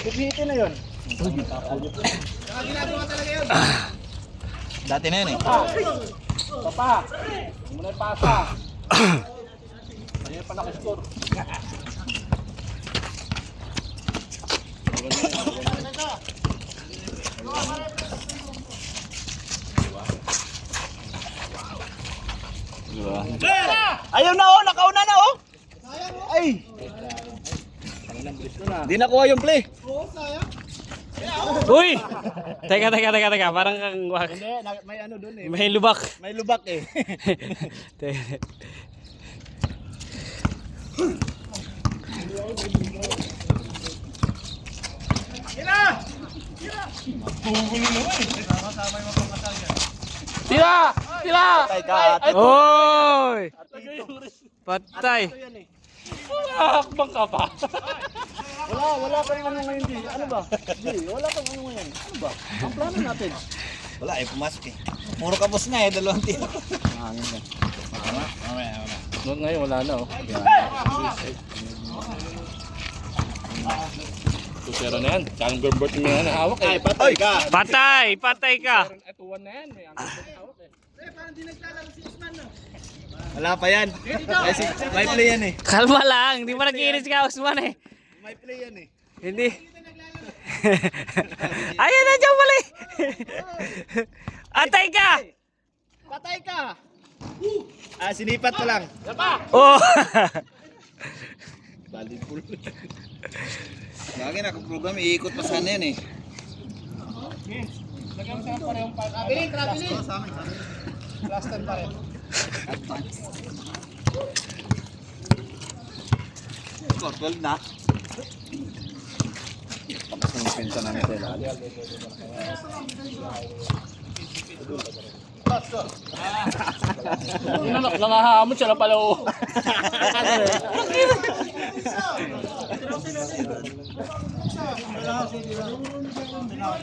Pipitin na yun. Ginagawa talaga yun. Dati na yun eh. Papa. Huwag mo na ipasa. Ayan pa nakascore. Ayaw na oh, nakauna na oh. Ay. Di nakuha yung play. Uy! Teka, parang kang wak. Hindi, may ano dun eh. May lubak. May lubak eh. Tira! Patay ka. Oy! Patay. Hakbang ka pa. Wala kang ano ngayon, Di. Ano ba? Di, wala kang ano ngayon. Ano ba? Ang plano natin. Wala eh, pumasok eh. Puro kapos nga eh, dalawang tira. Hangin na. Mamaya. Noon ngayon, wala na oh. Pero na yan. Saan Gerbert mo yan hawak eh. Ay, patay ka. Patay ka. Ito one na yan. May angkot na hawak eh. Parang di naglalaro si Usman no. Wala pa yan. May play yan eh. Kalma lang, hindi pa nag-iinis ka, Usman eh. May play yan eh. Hindi. Ayan na dyan pala eh. Atay ka! Patay ka. Sinipat pa lang. Oh! Volleyball. Lagi nakaprogram, iikot pa sana yan eh. Traveling. Cluster pa rin. Score 12 na. Tapos ng pinsa namin sa ilalim. Nangahamon siya na pala oh.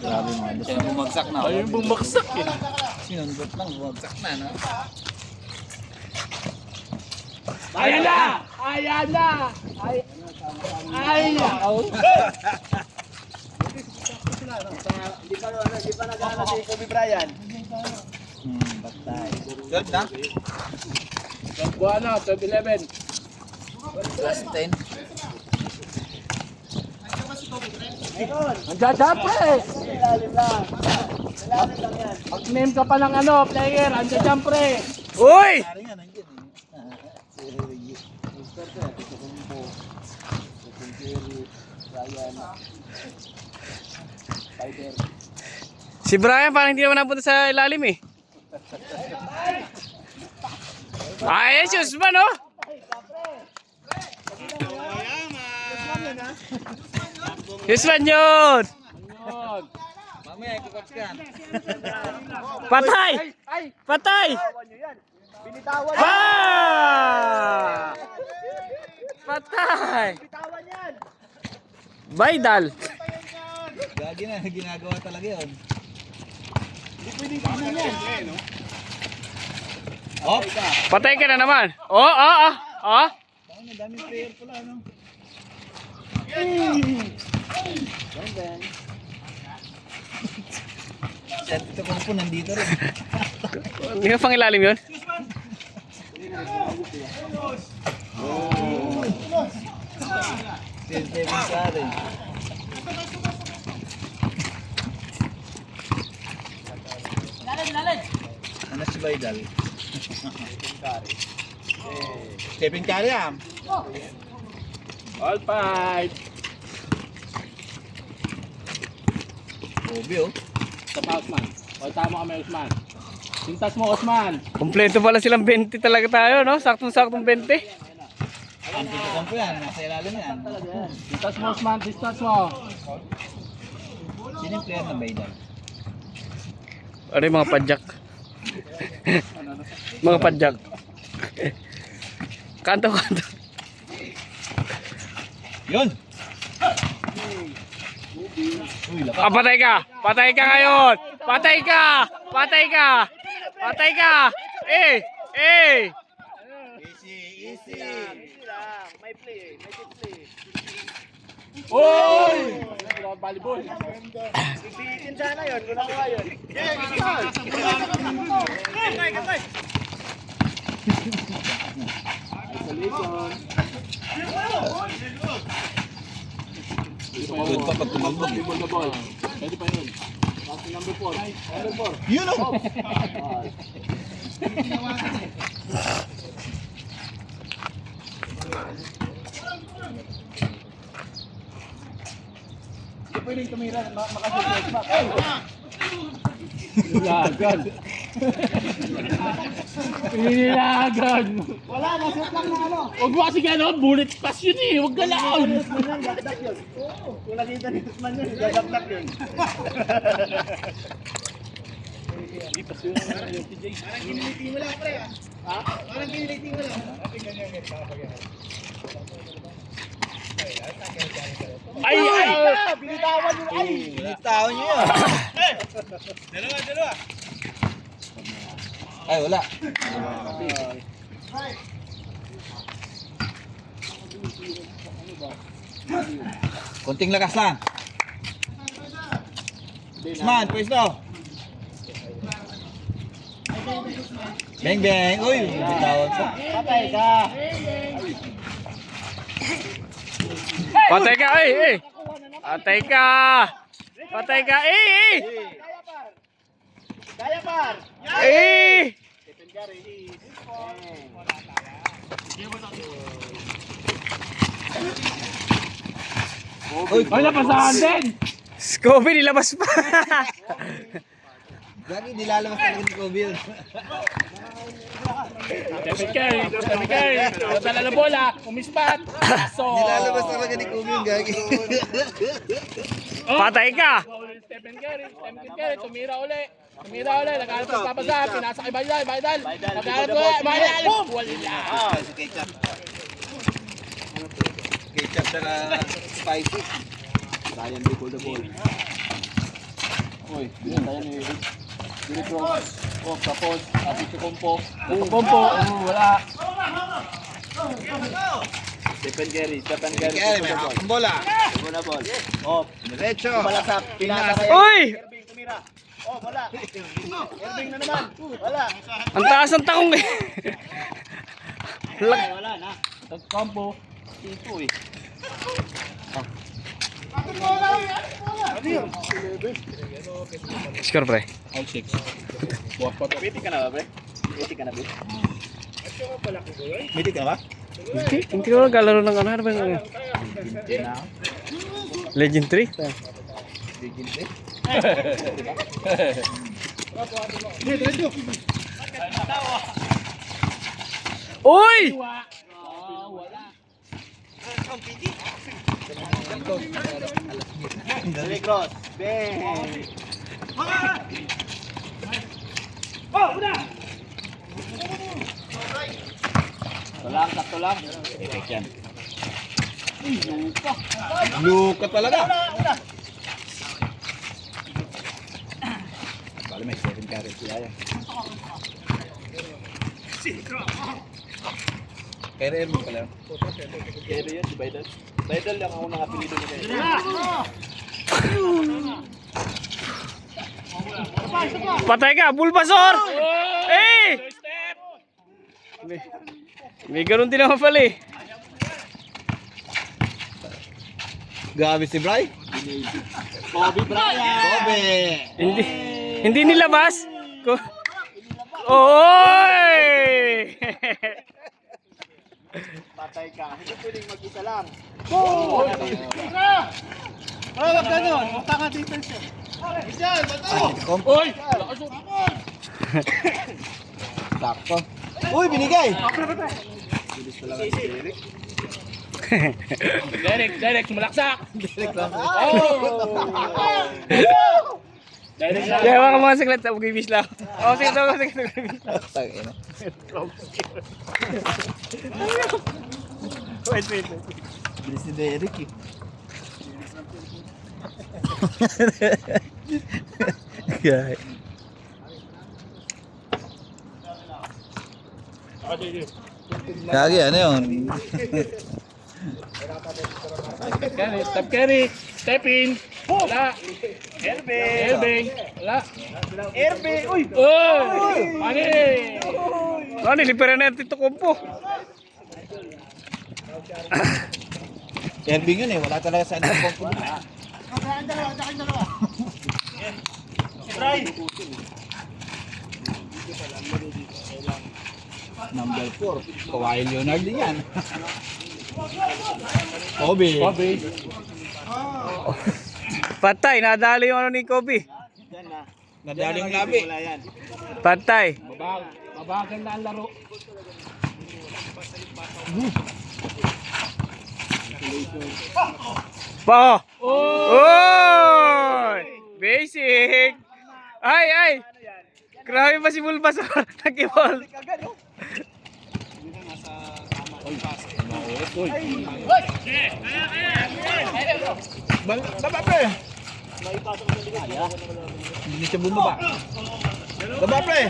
Grabe mga. Gusto na bumagsak na. Ayun bumagsak eh. Sinundot lang, bumagsak na no? Ayan na! Di pa nag-ano si Kobe Bryant. Batay. 12 na? Buwan na, 12-11. Last 10. Andiyan dyan pre! Pag-name ka pa ng ano, player, andiyan dyan pre! Uy! Pare nga, nandiyan eh. Si Reggie. Si Brian parang hindi naman napunta sa ilalim eh. Ayun si Usman oh! Usman yun! Mamaya, ikukot ka. Patay! Patay! Binitawan Ah! Patay! Baydal! Gagi na, ginagawa talaga yun. Oh, Patay ka na naman! Oh! ang daming player pala, ano? Ito kung po nandito rin. Hindi ka pang ilalim yun? Kevin sa rin. Ano si Baydal? Kevin Curry ah. All fight! Obi oh. Sa pa Usman. O tama kami Usman. Sintas mo Usman. Kompleto pala silang 20 talaga tayo no? Saktong-saktong 20. Ang tutukan po yan, nasa ilalim yan. Sintas mo Usman, sintas mo. Sino yung player na Baydal? Ano yung mga padjak? Mga padjak. Kanto. Yun! Uy, lakas. Ah, patay ka! Patay ka ngayon! Patay ka! Patay ka! Patay ka! Eh! Easy. Oy! Grabe volleyball. Ipitin sana yun, kung nakuha yun. Good pa pag tumalbog. Volleyball na ball. Pwede pa yun. Number 4. Number 4. Yun o! Hindi pwedeng tumira. Makasipos pa. Ay! Nilagan. Nilagan. Wala, nasip lang na ano. Huwag mo kasi gano'n. Bullet pass yun eh. Huwag galaon. Gagdak yun. Kung nakita ni Usman yun, gagdak yun. Parang kiniliti mo lang, pre. Ha? Parang kiniliti mo lang. Ay! Ay! Binitawan yun, ay! Binitawan nyo yun. Dalawa. Ay, wala. Konting lakas lang. Usman, pwesto. Beng, beng. Uy, bitawan pa. Patay ka. Patay ka, eh. Patay ka. Patay ka, eh. Kaya par. Eh. Uy, Ay, napasahan din! Scooby, nilabas pa. Gagi, nilalabas talaga ni Kobe yun. David Curry. Dala na bola. Umispat. So, Nilalabas talaga ni Kobe yun, Gagi. Patay ka. Stephen Curry. Tumira uli. Naghanap ng papasa. Pinasa kay Baydal. Naghanap ko. Baydal. Wala. Si Ketchup. Ketchup na spicy. Ryan, we hold the ball. Uy, binantayan ni Eric. Eric Ross. Oh, tapos. Ati si Pompo. Wala. Stephen Curry. Ang bola. Bola ball. Oh, diretso. Malasak. Pinasa kay Uy! Irving, tumira. Oh, wala. Irving na naman. Wala. Ang taas ng takong eh. Wala na. Campo. Ito eh. Score, pre. All 6. Buwas pa to. Pwede ka na ba, pre? Pwede ka na, pre? Pwede ka ba? Hindi ko lang kalaro ng ano ba yung Legend 3? Uy! Dali cross. Bang! Sakto lang. Yan. Luka talaga. Bali may 7 carries sila yan. Kaya mo pala. Kaya yun, si Baydal. Baydal lang ako nakapilido ni Kaya. Patay ka, Bulbasaur! Eh! May ganun din naman pala eh. Gabi si Bray. Kobe Bryant. Kobe. Hindi nilabas. Oy! Patay ka. Hindi pwedeng mag-isa lang. Wag ganun. Punta ka dito siya. Diyan, bato. Uy! Sakto. Uy, binigay. Direct, sumalaksak. Direct lang. Direct lang. Kaya mga mga siklet, mag-ibis lang. Oh, sige daw, sige daw. Tangina. Wait. Bilis ni Derek eh. Gaya. Gagi, ano yun? Steph Curry. Step in. Wala. Elbing. Wala. Erbe, uy! Uy! Mani! Ano, nilipiran na yung Tito Kumpo. Erbe yun eh, wala talaga sa anak ko. Number 4, Kawhi Leonard din yan. Kobe. Kobe. Patay, nadali yung ano ni Kobe. Nadaling labi. Patay. Mabagal na ang laro. Pa. Oy! Basic. Ay. Grabe pa si Bulbasaur. Nag-evolve. Baba pre! Hindi siya bumaba. Baba pre!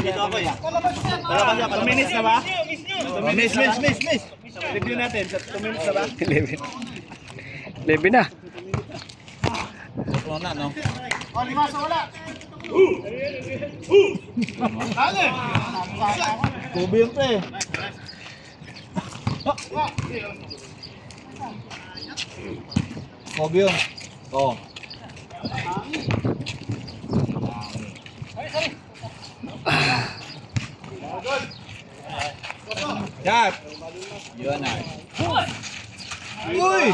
Dito ako ya. Palabas 2 minutes na ba? Miss. Review natin. 2 minutes na ba? 11 na. Wala na, no? Oh, 5 sa wala. Kobe yun pre. Kobe yun. Oo. Shot! Yun na. Uy!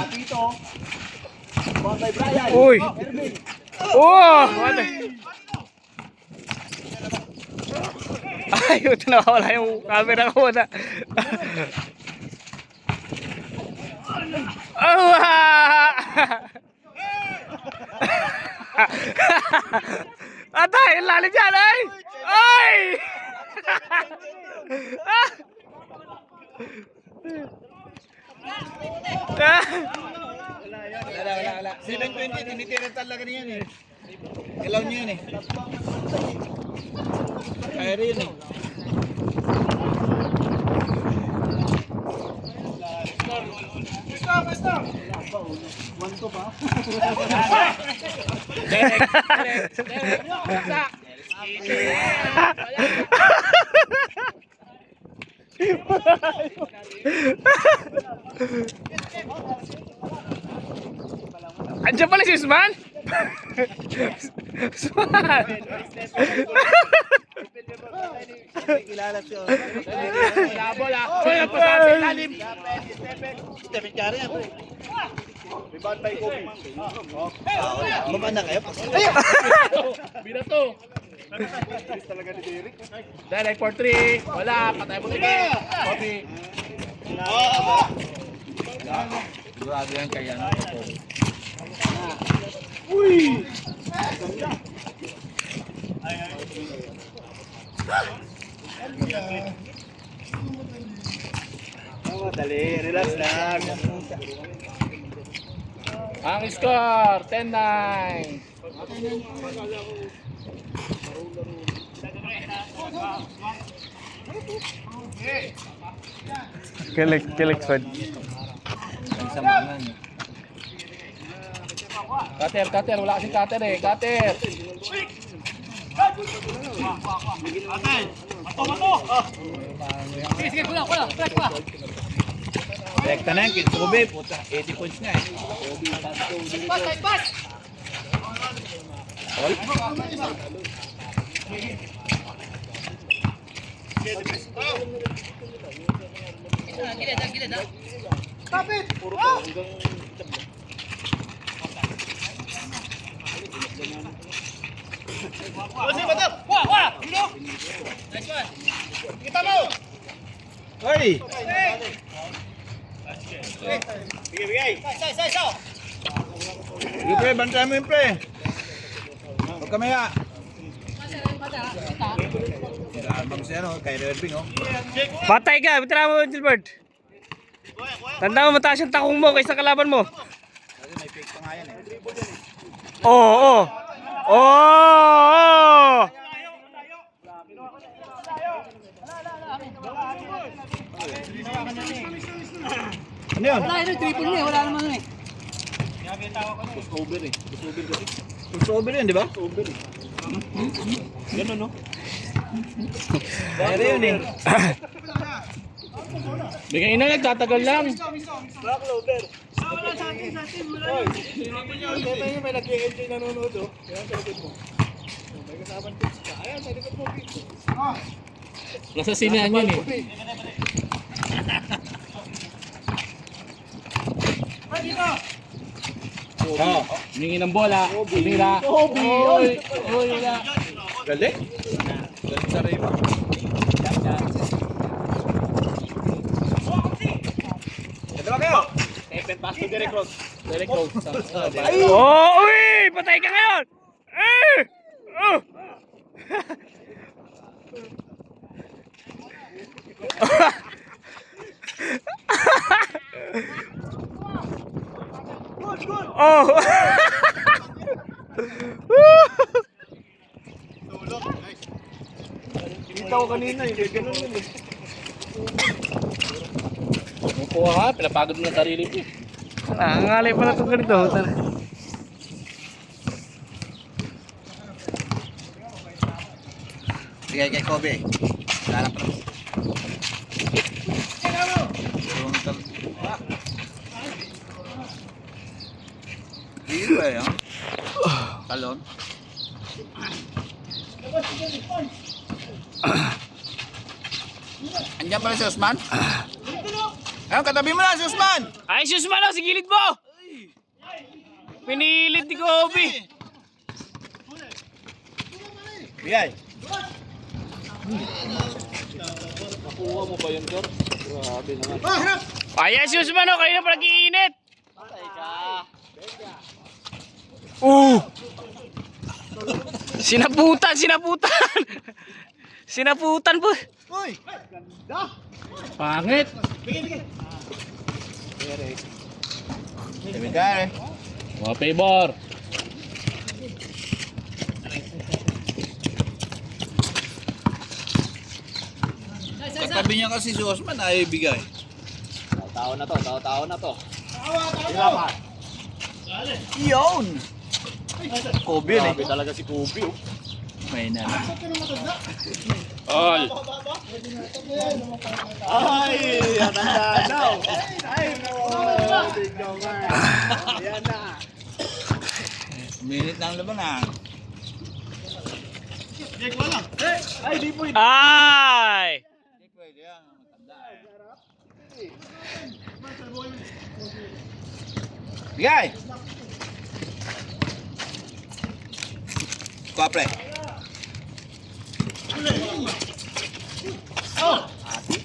Uy. Oh, ano? Ay, ito nawawala yung camera ko na. Oh! Atay, lalim dyan, ay! Ay! Wala. 720, tinitira talaga niyan eh. Ilaw niya yun eh. Kaya rin eh. Andiyan pala si Usman? Usman! Kilala siya. Bola. Uy, napasasa ilalim. Stephen Curry yan. Rebound by Kobe. Baba na kayo. Binato. Dahil for 3. Wala. Patay mo sige. Kobe. Sigurado yan kaya. Dali, relax lang. Ang score, 10-9. Kilik squad. Cutter, wala kasing cutter eh. Cutter. Sige, kulang. Rekta na yan, Kobe. Puta, 80 points na eh. Pass. Kapit! Wah! Dito! Nice one! Kita mo! Hoy! Bigay! Say! Sige pre, bantay mo yun pre. Huwag ka maya. Bang siya no, kay Redbing oh. Patay ka, bitra mo, Gilbert. Tanda mo, mataas yung takong mo kaysa kalaban mo. Kasi may fake pa nga yan eh. Oo. Ano yun? Wala, yun, triple niya. Wala naman eh. Crossover eh. Crossover yun, di ba? Crossover eh. Ganun, no? Pero yun eh. Bigay na nagtatagal lang. Crossover. May nag-i-enjoy nanonood, oh. Kaya sa likod mo. May kasabang tips ka. Ayan, sa likod mo. Nasa sinehan yun eh. Oh, hiningi ng bola. Hinira. Oy, oy, na. Galing. Galing sa Rayma. Ito ba kayo? Open pass to Derek Rose. Derek Rose. Oh, uy! Patay ka ngayon! Eh! Oh! Oh! Kita ko kanina eh. Ganun yun eh. Kuha ka, pinapagod mo ng sarili ko. Nangangalay pala itong ganito. Sige kay Kobe. Lalang pa naman. Dito ba yan? Talon? Andiyan pala si Osman? Ayun, katabi mo na si Osman! Ay, sus man si gilid mo! Pinilit ni Kobe. Bigay. Nakuha mo ba yun, Sir? Grabe naman. Ay, sus man kayo na pala kiinit. Patay ka. Sinaputan, sinaputan. Sinaputan po. Uy! Pangit. David Gare. Mga favor. Katabi niya kasi si Osman ayaw ibigay. Tao na to, tao na to. Iyon! Kobe yun eh. Grabe talaga si Kobe, oh. May na. All. Ay! Atanda daw! Ay! Tignan nga! Ayan na! Minute ng laban ah. Ay! Hindi pwede yan. Matanda eh. Bigay! Kuha pre.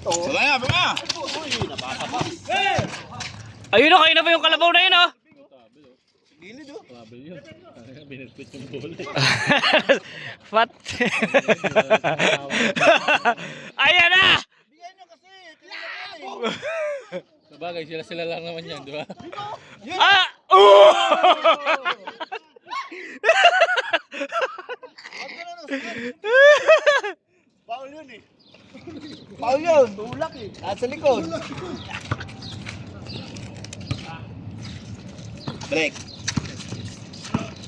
Baba na, baba na! Ayun na, kayo na ba yung kalabaw na yun, oh? Gilid oh. Binitbit yung bola. Fat. Ayan na! Bigyan nyo kasi! Sabagay, sila lang naman yan, di ba? Ah! Paul yun eh. Paul yun, tulak eh. At sa likod. Break.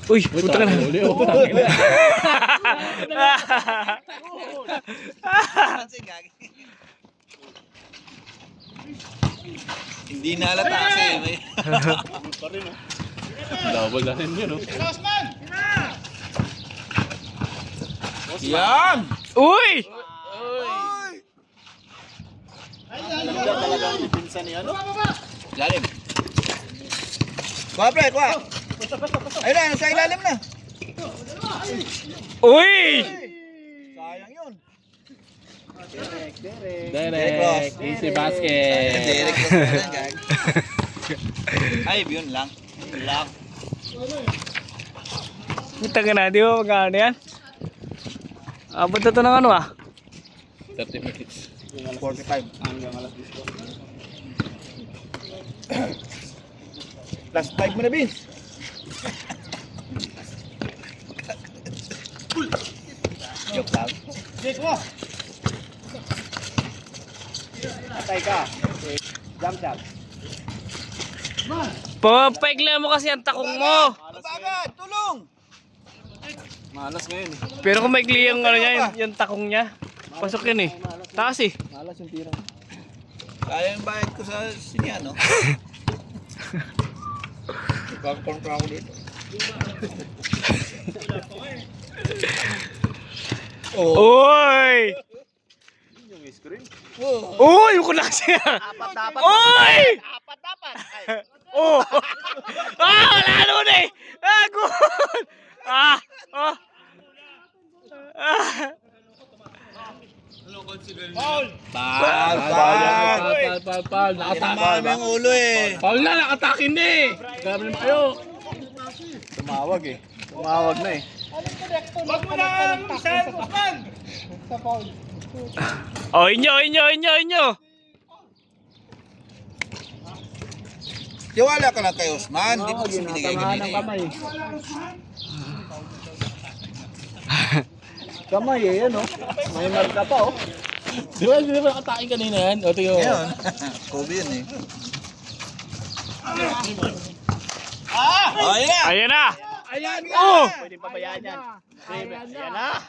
Uy, puta ka na. Hindi na halata kasi. Pa rin, oh. Double na rin yun, oh. Yan! Uy! Ganda talaga ang depensa ni ano. Lalim. Kuha pre, kuha. Ayun na, nasa ilalim na. Uy! Sayang yun. Derek, easy basket. Derek. Ay, yun lang. Yun lang. Puta ka na, di ba magkano yan? Abot na ito ng ano ah? 30 minutes. 45. Hanggang alas 10. Plus 5 mo na, Vince. Joke lang. Patay ka. Okay. Jump shot. Papaikla mo kasi ang takong mo. Agad! Tulong! Malas ngayon eh. Pero kung maikli yung ano niya, yung takong niya, pasok yun eh. Taas eh. Malas yung tirang. Kaya yung bayad ko sa sinyano. Ipag-corn pa ako dito. Oy! Yung screen. Uy! Yung kunasi ah! Dapat. Oy! Dapat. Oh! Ah! Wala nun eh! Ah! Good! Ah! Oh! Ah! Paul. Tinamaan mo yung ulo eh. Paul na, nakatakin na eh. Grabe naman kayo. Tumawag eh. Tumawag na eh. Oh, inyo! Tiwala ka lang kay Osman. Hindi mo kasi binigay Tamahan kanina ng eh. kamay. Kamay eh, yan oh. May marka pa oh. Di ba nakatakin kanina yan? O, tingnan mo. Ngayon. Kobe yun eh. Oh, yun na! Ayan na! Ayan na! Oh! Pwede pa ba yan yan? Ayan na!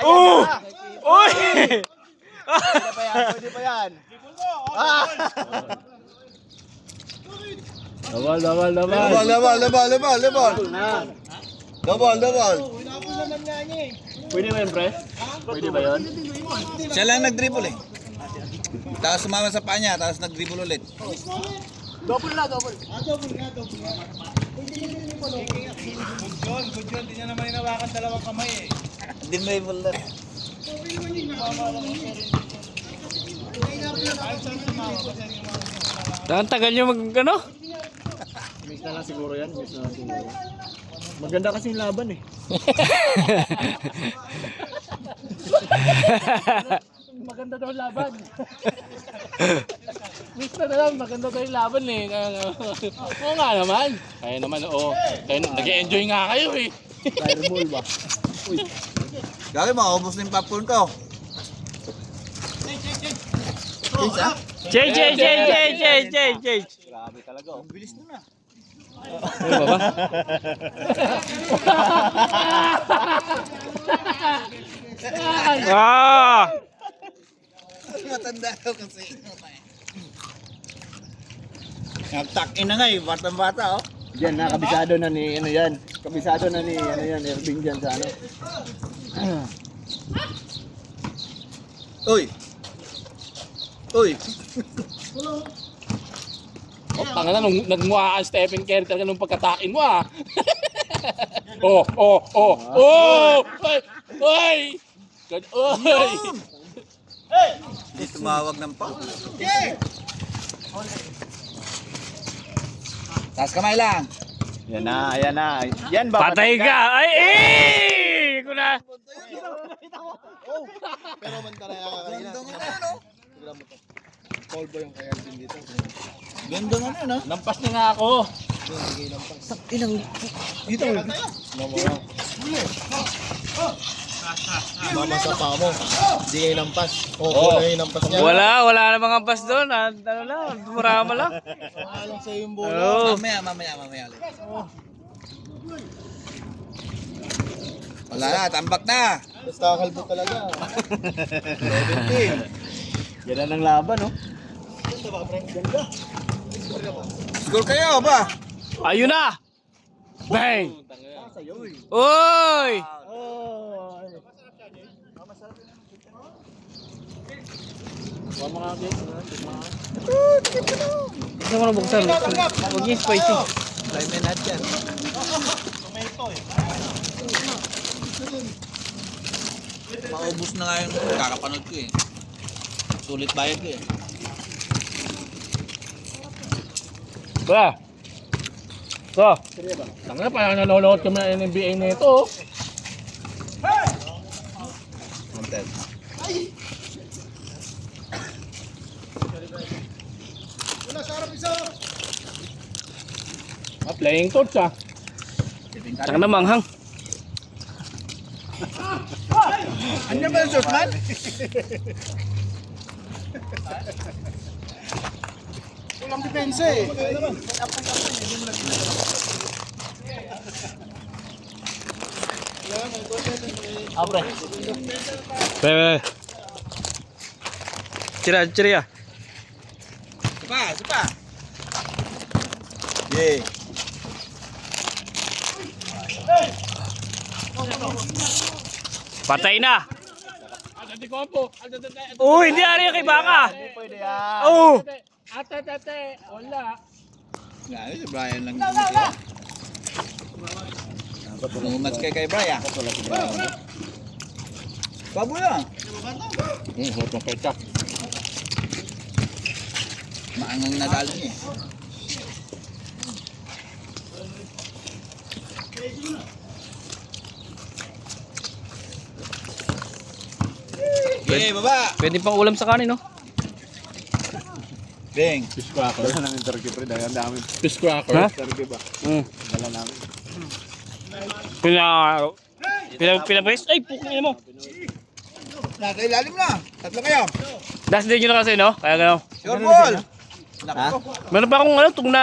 Oh! Uy! Pwede pa yan? Ah! Labal. Labal. Na. Double. Pwede ba yan, pre? Pwede ba yan? Siya lang nag-dribble eh. Tapos sumama sa paa niya, tapos nag-dribble ulit. Double na. Good yun. Hindi niya naman inawakan dalawang kamay eh. Dribble na. Ang tagal nyo ano? Miss na lang siguro yan. Maganda kasi yung laban eh. Maganda daw yung laban. Miss na lang, maganda daw yung laban eh. Oo nga naman. Kaya naman, oo. Nag-enjoy nga kayo eh. Fireball ba? Gagi, makaubos na yung popcorn ko. Change! Grabe talaga oh. Bilis na. Ano ba? Ah! Matanda ko kasi. Nagtak-in na nga eh, batang-bata oh. Diyan na, kabisado na ni ano yan. Kabisado na ni ano yan, Erving dyan sa ano. Uy! Oh, tanga na, nung nagmukha ang Stephen Curry talaga nung pagkatakin mo ah. Oh! Oy! Hindi tumawag ng pa. Taas kamay lang. Yan na. Yan ba? Patay ka! Ay! Eh! Ko na. Pero man talaga Ganda nga na no? Paul ba yung kaya din dito? Ganda nga na no? Lampas na nga ako. Dito. Mama sa pa mo. Hindi kayo lampas. Oo, na yung lampas niya. Wala namang ampas doon. Ano lang, murama lang. Alam sa'yo yung bola. Oh. Mamaya ulit. Wala na, tambak na. Basta kalbo talaga. 17. Yan na ng laban oh. Score kayo ba? Ayun na! Bang! Oy! Ito mo na buksan. Huwag niya spicy. Try mo lahat yan. Maubos na nga yung kakapanood ko eh. Sulit bayad ko eh. Ba? So, tanga pa nanonood kami ng NBA na ito. Content. Playing coach ah. Tsaka na manghang. Jesus, man. Walang depensa eh. Apre. Bebe. Ciri ya. Supa. Yay. Patay na. Ate Kompo. Uy, hindi ari kay Baka. Pwede yan. Oh. Ate. Wala. Ano si Brian lang. Umumat kay Brian. Baboy lang. Hot ng pecha. Maangang nadalo niya. Okay, baba. Pwede pang ulam sa kanin, no? Bing. Fish cracker. Wala nang turkey pre, dahil ang dami. Fish cracker. Ha? Turkey ba? Wala namin. Pinapres. Ay, pukin mo. Nasa ilalim na. Tatlo kayo. Das din nyo na kasi, no? Kaya gano'n. Sure ball. Nako. Meron pa akong ano, tuna.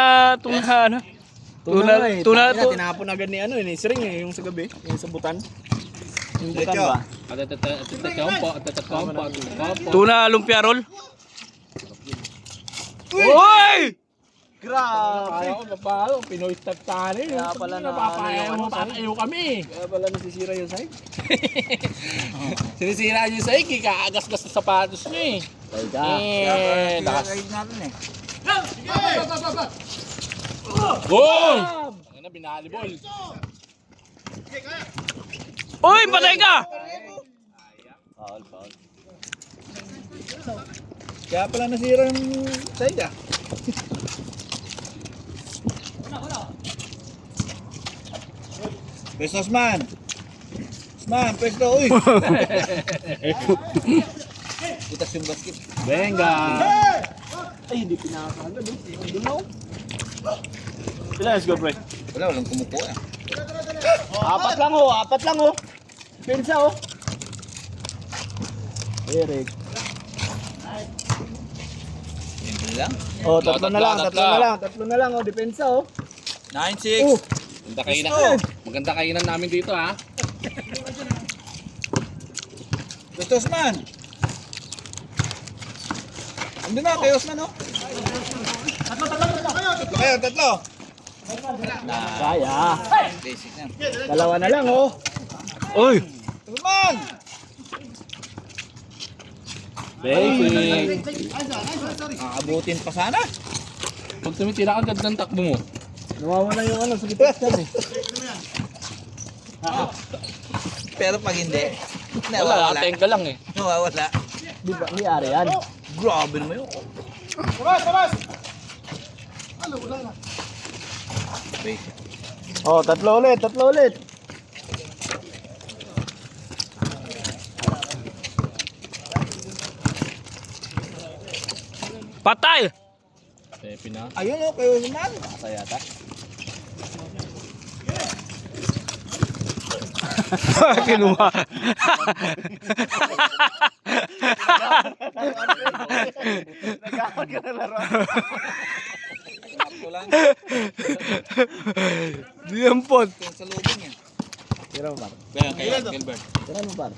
Tinapon agad ni ano, ni Sring eh, yung sa gabi, yung sa butan. Yung butan Diretso. ba? Ate Kompo. Tuna lumpia roll. Uy! Grabe! Kaya ko papalo, Pinoy tagtani. Kaya pala na- Napapayaw mo, tatayo kami. Kaya pala nasisira yung side. Sinisira niyo sa iki, kaagas-gas sa sapatos niyo eh. Teka. Takas. Kahit natin eh. Boom! Ano na, binalibol. Uy, patay ka! Foul. Kaya pala nasira yung side ah. Pwesto Osman. Osman, pwesto. Uy. Putas yung basket. Venga! Ay, hindi pinakakagad eh. Doon ako. Sila, let's go pre. Wala, walang kumukuha. Apat lang oh. Pensa oh. Eric. Simple lang. Oh, tatlo na lang oh, depensa oh. 9-6. Maganda kainan. Maganda kainan namin dito ha. Pwesto Osman. Andun na, kay Osman oh. Tatlo. Kaya. Basic na. Dalawa na lang oh. Uy! Osman! Basic. Abutin pa sana. Pag tumitira ka, ganda ng takbo mo. Nawawala yung ano, sa gitas yan eh. Pero pag hindi, Wala, ateng ka lang eh. Nawawala. Di ba, nangyari yan? Grabe naman yun. Basic. Oh, tatlo ulit. Patay! Tepi na. Ayun oh, kay Osman. Kaya yata. Kinuha. Nagkakot ka na laro. Pinapto lang. Diyampot. Yung sa lubong yan. Tira mo par. Ganyan kay Gilbert. Tira mo par.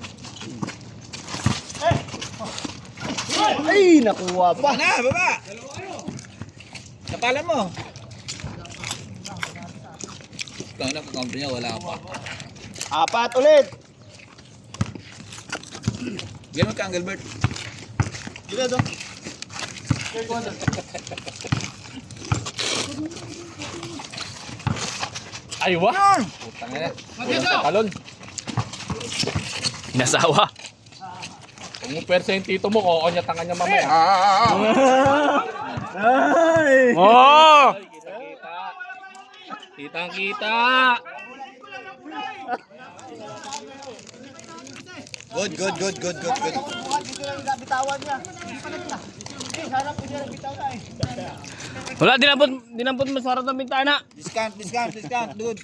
Ay, nakuha pa. Baba! Kapalan mo. Kung ano, kakampi niya, wala pa. Apat ulit. Ganyan ka, Gilbert. Ay, wah! Putang ina. Walang tatalon. Inasawa. Kung mo persa yung tito mo, kukonyatangan niya mamaya. Ay! Oh! Kita-kita. Kitang-kita. Good. Wala, dinampot masarap ng bintana. Discount, dude.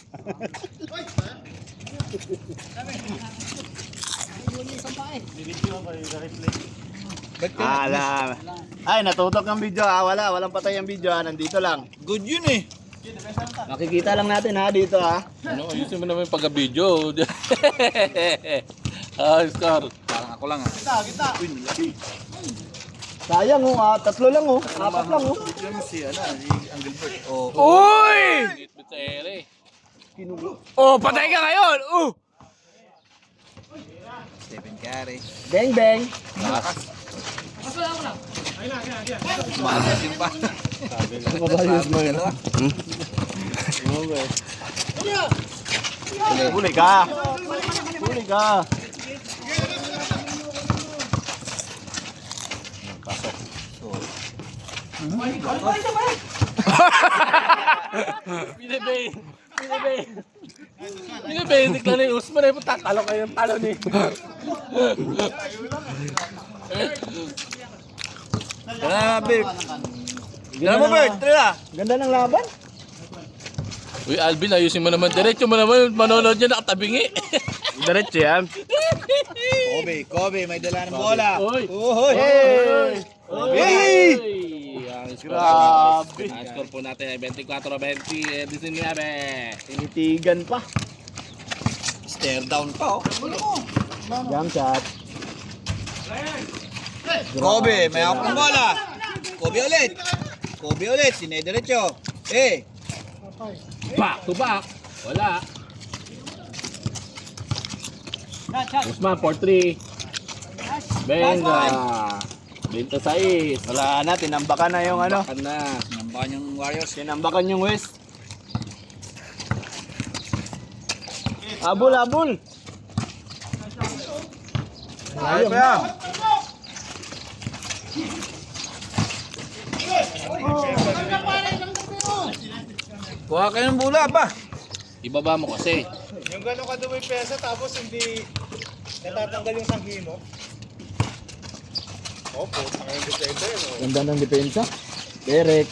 Alam. Ay, natutok ang video ha. Walang patay ang video ha. Nandito lang. Good yun eh. Makikita lang natin ha dito ha. Ano, ayusin mo naman yung pagka-video. Scar. Parang ako lang ah. Sayang oh, tatlo lang oh. Apat lang oh. Si Uncle Bert. Oh. Uy! Bit sa ere. Oh, patay ka ngayon! Stephen Curry. Bang bang. Makasin pa. Mabayos mo yun. Huli ka. Huli ka. Pinibay. Pinibay, lang ni Usman ay tatalo kayo ng talo ni. Grabe. Ganda mo Bert, tara. Ganda ng laban. Uy, Alvin, ayusin mo naman. Diretso mo naman. Manonood niya nakatabingi. Diretso yan. Kobe, may dala ng bola. Uy. Uy. Hey! Ang score, Grabe. ang score po natin ay 24-20. 19. Tinitigan pa. Stare down pa oh. Jump shot. Kobe, may hawak ng bola. Kobe ulit, sinediretso. Back to back. Wala. Usman, 4-3. Benga. 26. Wala na, tinambakan na yung ano. Bakan na. Nambakan yung Warriors. Tinambakan yung West. Abol, abol. Ayos pa yan. Kuha kayo ng bola ba? Ibaba mo kasi. Yung gano'ng kadumi pesa tapos hindi natatanggal yung sanghi mo. Opo, ang defender mo. Ganda ng depensa. Derek.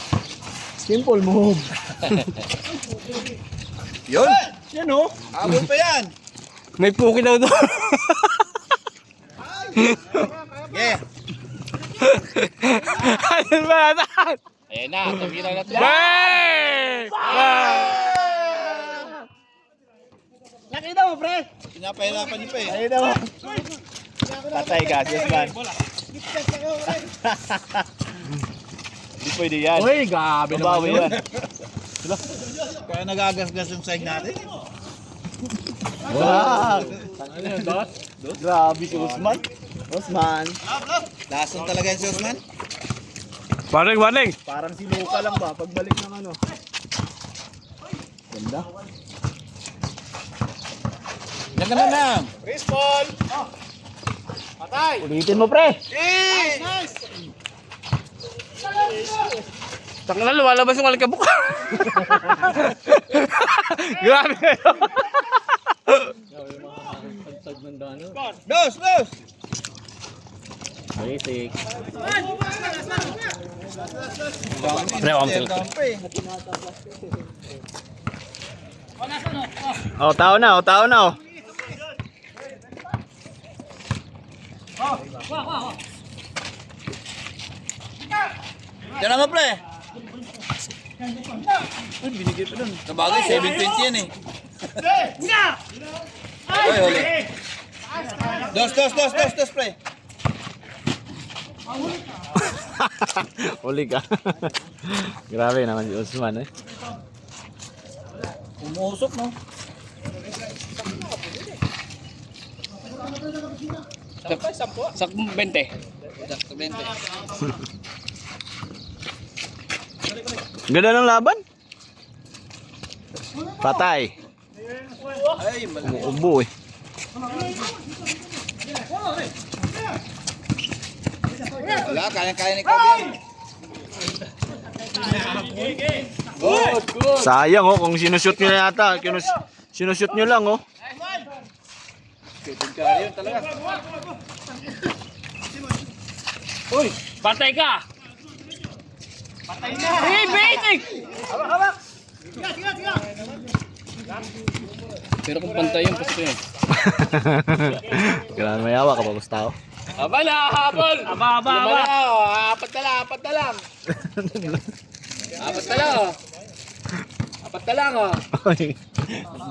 Simple move. Yun! Yan oh. Abol pa yan! May puki daw doon. Yeah! Ano ba natin? Ayan na, tumira na ito. Bang! Nakita mo, pre. Pinapahirapan niyo pa eh. Nakita mo. Patay ka, Guzman. Hindi pwede yan. Uy, gabi naman Babawi yun. yan. Kaya nagagasgas yung side natin. Wow. Ano yun, boss? Grabe si Guzman. Guzman. Lason talaga yung Sussman. Warning! Parang sinuka lang ba? Pagbalik ng ano. Ganda. Yan ka na lang. Ulitin mo, pre. Taka na, lumalabas yung alikabok. Grabe kayo. Dos! Basic. Pre, Stare down pa eh. Oh, tao na, oh. Yan naman pre. Ay, binigay pa dun. Sabagay, 720 yan eh. Uy, huli. Dos, pre. Huli ka. Grabe naman si Guzman eh. Umuusok no? Sak 20. Sakto 20. Ganda ng laban. Patay. Ay, mali. Umuubo eh. Wala, kaya ni Kobe yan. Sayang oh, kung sinushoot nyo na yata. Sinushoot nyo lang oh. Stephen Curry yun talaga. Uy, patay ka! Patay na! Hey, basic! Pero kung pantay yung pasto yun. Kailangan mayawa ka pa, Gustavo. Aba na, habol! Aba. Apat na lang. Apat na lang, oh. Apat na lang, oh.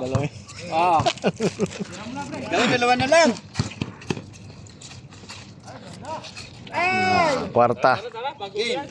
Dalawa. Oh. Dalawa na lang. Kwarta. Game.